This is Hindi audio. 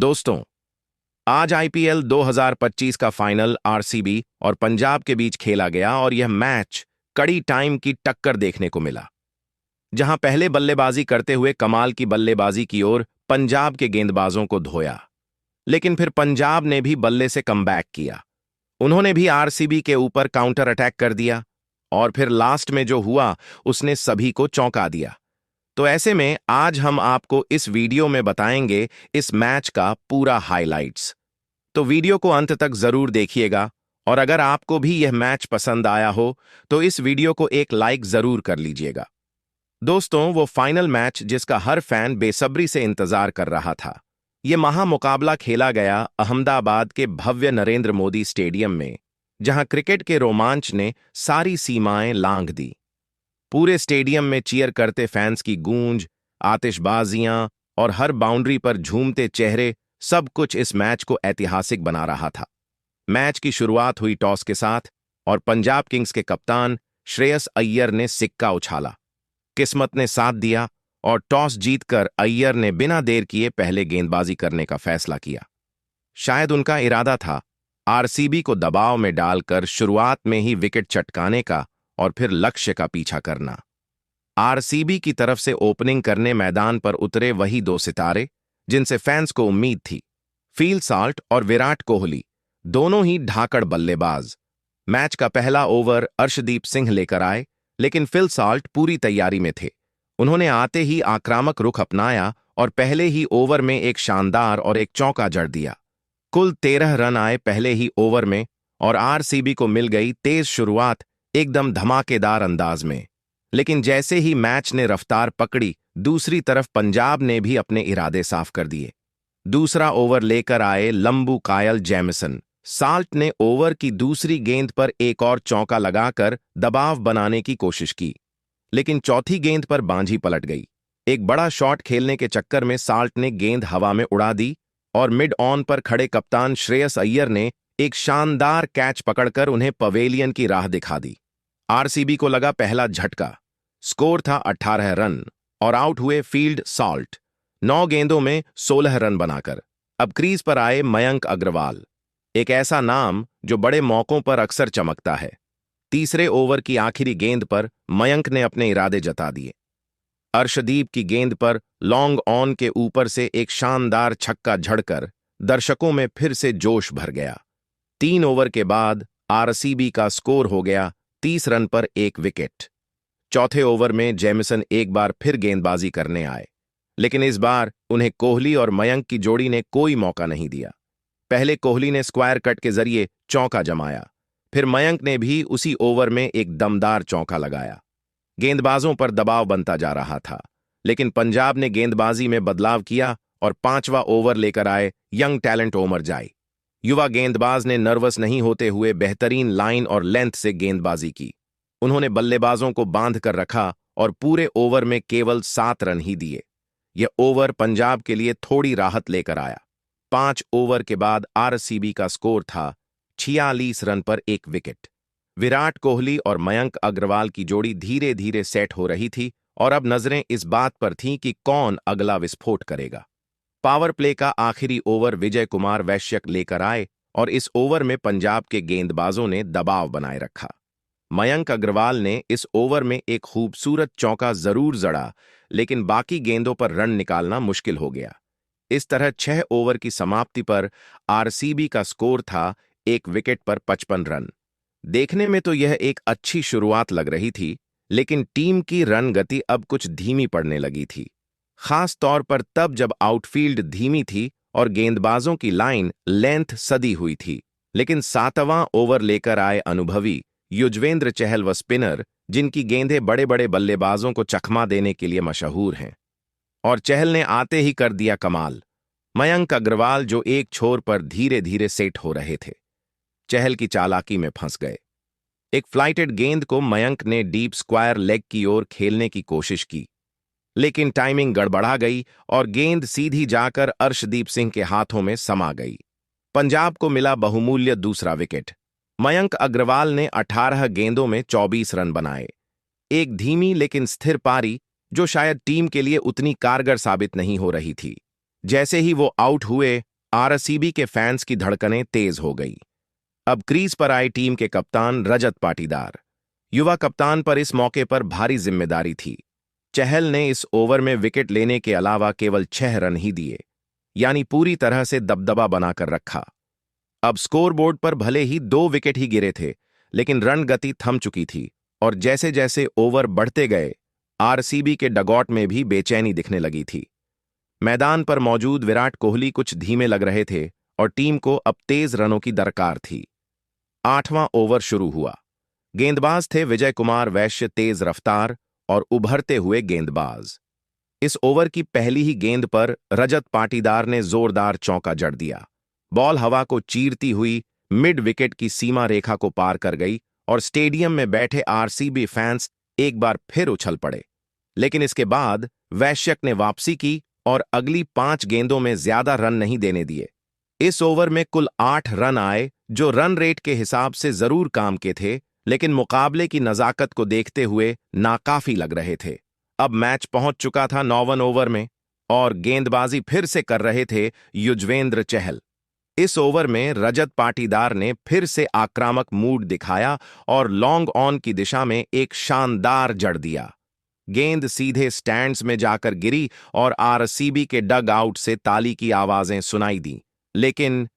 दोस्तों, आज आईपीएल 2025 का फाइनल आरसीबी और पंजाब के बीच खेला गया और यह मैच कड़ी टाइम की टक्कर देखने को मिला, जहां पहले बल्लेबाजी करते हुए कमाल की बल्लेबाजी की ओर पंजाब के गेंदबाजों को धोया। लेकिन फिर पंजाब ने भी बल्ले से कमबैक किया। उन्होंने भी आरसीबी के ऊपर काउंटर अटैक कर दिया और फिर लास्ट में जो हुआ उसने सभी को चौंका दिया। तो ऐसे में आज हम आपको इस वीडियो में बताएंगे इस मैच का पूरा हाइलाइट्स। तो वीडियो को अंत तक जरूर देखिएगा और अगर आपको भी यह मैच पसंद आया हो तो इस वीडियो को एक लाइक जरूर कर लीजिएगा। दोस्तों, वो फाइनल मैच जिसका हर फैन बेसब्री से इंतजार कर रहा था। ये महामुकाबला खेला गया अहमदाबाद के भव्य नरेंद्र मोदी स्टेडियम में, जहां क्रिकेट के रोमांच ने सारी सीमाएं लांघ दी। पूरे स्टेडियम में चीयर करते फैंस की गूंज, आतिशबाजियां और हर बाउंड्री पर झूमते चेहरे, सब कुछ इस मैच को ऐतिहासिक बना रहा था। मैच की शुरुआत हुई टॉस के साथ और पंजाब किंग्स के कप्तान श्रेयस अय्यर ने सिक्का उछाला। किस्मत ने साथ दिया और टॉस जीतकर अय्यर ने बिना देर किए पहले गेंदबाजी करने का फैसला किया। शायद उनका इरादा था आरसीबी को दबाव में डालकर शुरुआत में ही विकेट चटकाने का और फिर लक्ष्य का पीछा करना। आरसीबी की तरफ से ओपनिंग करने मैदान पर उतरे वही दो सितारे जिनसे फैंस को उम्मीद थी, फील साल्ट और विराट कोहली, दोनों ही ढाकड़ बल्लेबाज। मैच का पहला ओवर अर्शदीप सिंह लेकर आए, लेकिन फिल साल्ट पूरी तैयारी में थे। उन्होंने आते ही आक्रामक रुख अपनाया और पहले ही ओवर में एक शानदार और एक चौका जड़ दिया। कुल 13 रन आए पहले ही ओवर में और आरसीबी को मिल गई तेज शुरुआत एकदम धमाकेदार अंदाज में। लेकिन जैसे ही मैच ने रफ्तार पकड़ी, दूसरी तरफ पंजाब ने भी अपने इरादे साफ कर दिए। दूसरा ओवर लेकर आए लंबू कायल जैमिसन। साल्ट ने ओवर की दूसरी गेंद पर एक और चौका लगाकर दबाव बनाने की कोशिश की, लेकिन चौथी गेंद पर बांझी पलट गई। एक बड़ा शॉट खेलने के चक्कर में साल्ट ने गेंद हवा में उड़ा दी और मिड ऑन पर खड़े कप्तान श्रेयस अय्यर ने एक शानदार कैच पकड़कर उन्हें पवेलियन की राह दिखा दी। आरसीबी को लगा पहला झटका। स्कोर था 18 रन और आउट हुए फील्ड साल्ट 9 गेंदों में 16 रन बनाकर। अब क्रीज पर आए मयंक अग्रवाल, एक ऐसा नाम जो बड़े मौकों पर अक्सर चमकता है। तीसरे ओवर की आखिरी गेंद पर मयंक ने अपने इरादे जता दिए। अर्शदीप की गेंद पर लॉन्ग ऑन के ऊपर से एक शानदार छक्का झड़कर दर्शकों में फिर से जोश भर गया। 3 ओवर के बाद आरसीबी का स्कोर हो गया 30 रन पर 1 विकेट। चौथे ओवर में जैमिसन एक बार फिर गेंदबाजी करने आए, लेकिन इस बार उन्हें कोहली और मयंक की जोड़ी ने कोई मौका नहीं दिया। पहले कोहली ने स्क्वायर कट के जरिए चौका जमाया, फिर मयंक ने भी उसी ओवर में एक दमदार चौका लगाया। गेंदबाजों पर दबाव बनता जा रहा था, लेकिन पंजाब ने गेंदबाजी में बदलाव किया और 5वां ओवर लेकर आए यंग टैलेंट ओमर जाई। युवा गेंदबाज ने नर्वस नहीं होते हुए बेहतरीन लाइन और लेंथ से गेंदबाजी की। उन्होंने बल्लेबाजों को बांध कर रखा और पूरे ओवर में केवल 7 रन ही दिए। यह ओवर पंजाब के लिए थोड़ी राहत लेकर आया। 5 ओवर के बाद आरसीबी का स्कोर था 46 रन पर 1 विकेट। विराट कोहली और मयंक अग्रवाल की जोड़ी धीरे धीरे सेट हो रही थी और अब नजरें इस बात पर थीं कि कौन अगला विस्फोट करेगा। पावर प्ले का आखिरी ओवर विजय कुमार वैश्यक लेकर आए और इस ओवर में पंजाब के गेंदबाजों ने दबाव बनाए रखा। मयंक अग्रवाल ने इस ओवर में एक खूबसूरत चौका जरूर जड़ा, लेकिन बाकी गेंदों पर रन निकालना मुश्किल हो गया। इस तरह 6 ओवर की समाप्ति पर आरसीबी का स्कोर था 1 विकेट पर 55 रन। देखने में तो यह एक अच्छी शुरुआत लग रही थी, लेकिन टीम की रन गति अब कुछ धीमी पड़ने लगी थी, खास तौर पर तब जब आउटफील्ड धीमी थी और गेंदबाजों की लाइन लेंथ सदी हुई थी। लेकिन 7वां ओवर लेकर आए अनुभवी युजवेंद्र चहल व स्पिनर, जिनकी गेंदें बड़े बड़े बल्लेबाजों को चकमा देने के लिए मशहूर हैं, और चहल ने आते ही कर दिया कमाल। मयंक अग्रवाल जो एक छोर पर धीरे धीरे सेट हो रहे थे, चहल की चालाकी में फंस गए। एक फ्लाइटेड गेंद को मयंक ने डीप स्क्वायर लेग की ओर खेलने की कोशिश की, लेकिन टाइमिंग गड़बड़ा गई और गेंद सीधी जाकर अर्शदीप सिंह के हाथों में समा गई। पंजाब को मिला बहुमूल्य दूसरा विकेट। मयंक अग्रवाल ने 18 गेंदों में 24 रन बनाए। एक धीमी लेकिन स्थिर पारी जो शायद टीम के लिए उतनी कारगर साबित नहीं हो रही थी। जैसे ही वो आउट हुए, आरसीबी के फैंस की धड़कनें तेज हो गई। अब क्रीज पर आई टीम के कप्तान रजत पाटीदार। युवा कप्तान पर इस मौके पर भारी जिम्मेदारी थी। चहल ने इस ओवर में विकेट लेने के अलावा केवल 6 रन ही दिए, यानी पूरी तरह से दबदबा बनाकर रखा। अब स्कोरबोर्ड पर भले ही 2 विकेट ही गिरे थे, लेकिन रन गति थम चुकी थी और जैसे जैसे ओवर बढ़ते गए, आरसीबी के डगआउट में भी बेचैनी दिखने लगी थी। मैदान पर मौजूद विराट कोहली कुछ धीमे लग रहे थे और टीम को अब तेज रनों की दरकार थी। 8वां ओवर शुरू हुआ। गेंदबाज थे विजय कुमार वैश्य, तेज रफ्तार और उभरते हुए गेंदबाज। इस ओवर की पहली ही गेंद पर रजत पाटीदार ने जोरदार चौका जड़ दिया। बॉल हवा को चीरती हुई मिड विकेट की सीमा रेखा को पार कर गई और स्टेडियम में बैठे आरसीबी फैंस एक बार फिर उछल पड़े। लेकिन इसके बाद वैश्यक ने वापसी की और अगली 5 गेंदों में ज्यादा रन नहीं देने दिए। इस ओवर में कुल 8 रन आए, जो रन रेट के हिसाब से जरूर काम के थे, लेकिन मुकाबले की नजाकत को देखते हुए नाकाफी लग रहे थे। अब मैच पहुंच चुका था 9वें ओवर में और गेंदबाजी फिर से कर रहे थे युजवेंद्र चहल। इस ओवर में रजत पाटीदार ने फिर से आक्रामक मूड दिखाया और लॉन्ग ऑन की दिशा में एक शानदार जड़ दिया। गेंद सीधे स्टैंड्स में जाकर गिरी और आरसीबी के डग आउट से ताली की आवाजें सुनाई दी, लेकिन